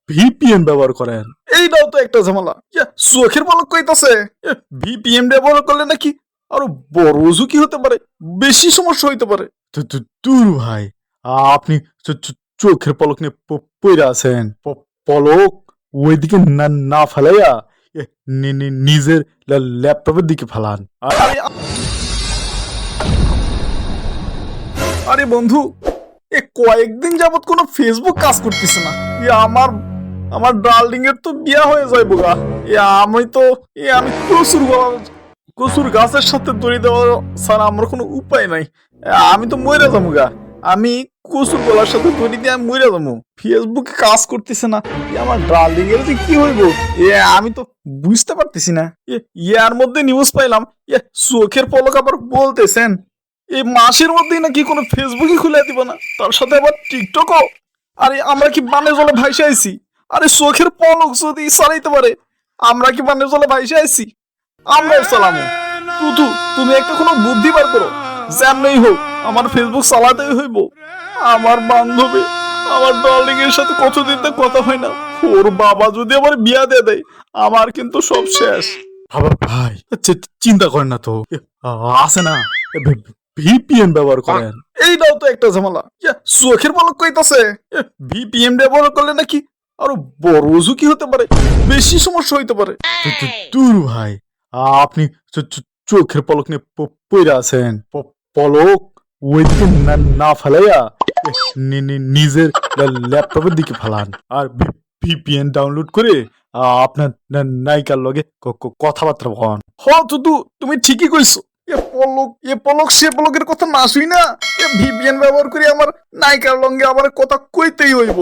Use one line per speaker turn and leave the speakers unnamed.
VPN ব্যবহার করেন। এইটাও তো একটা ঝামেলা। চোখের পলক কইতাছে ভিপিএন ব্যবহার করলে নাকি আরো বড় ঝুঁকি হতে পারে, বেশি সমস্যা হইতে পারে। দূর ভাই, আপনি চোখের পলক নিয়ে পইরা আছেন। পলক ওইদিকে না না ফেলাইয়া নিজের ল্যাপটপের দিকে ফেলান। আরে বন্ধু, কয়েকদিন যাবত কোনো ফেসবুক কাজ করতেছে না। আমার আমার ডার্লিং এর তো বিয়া হয়ে যাইব গা। আমি কচুর গাছের সাথে দড়ি দেওয়া ছাড়া আমার কোনো উপায় নাই। আমি তো মরে যাবো গা। আমি কচুর গলার সাথে দড়ি দিয়ে আমি মরে যাবো। ফেসবুকে কাজ করতেছে না, আমার ডার্লিং এর যে কি হইব আমি তো বুঝতে পারতেছি না। ইয়ার মধ্যে নিউজ পাইলাম, চোখের পলক আবার বলতেছেন এই মাসের মধ্যেই নাকি কোনো ফেসবুকই খুলে দিব না, তার সাথে আবার টিকটকও। আরে আমরা কি বানে জলে ভাইসে আইছি? আরে চোখের পলক যদি চালাইতে পারে, আমরা কি বানে জলে ভাইসে আইছি? আমরাও চালামো। তুতু, তুমি একটা কোনো বুদ্ধি বার করো, যেমনই হোক আমার ফেসবুক চালাতেই হইব। আমার বান্ধবী, আমার ডার্লিং এর সাথে কতদিন তো কথা হয় না, ওর বাবা যদি আমার বিয়া দিয়ে দেয়, আমার কিন্তু সব শেষ। আবার ভাই চিন্তা করেন না তো, আছে না ভিপিএন ব্যবহার করেন। এইটাও তো একটা ঝামেলা। চোখের পলক কইতাছে ভিপিএন ব্যবহার করলে নাকি আরো বড় ঝুঁকি হতে পারে, বেশি সমস্যা হইতে পারে। দূর ভাই, আপনি চোখের পলক নিয়ে পইরা আছেন। পলক ওইদিকে না ফেলাইয়া নিজের ল্যাপটপের দিকে ফেলান, আর ভিপিএন ডাউনলোড করে আপনার নায়িকার লগে কথাবার্তা বলেন। হ তুতু, তুমি ঠিকই কইছো। পলক সে পলকের কথা না শুই না, ভিপিএন ব্যবহার করে আমার নায়িকার লঙ্গে আমার কথা কইতেই হইব।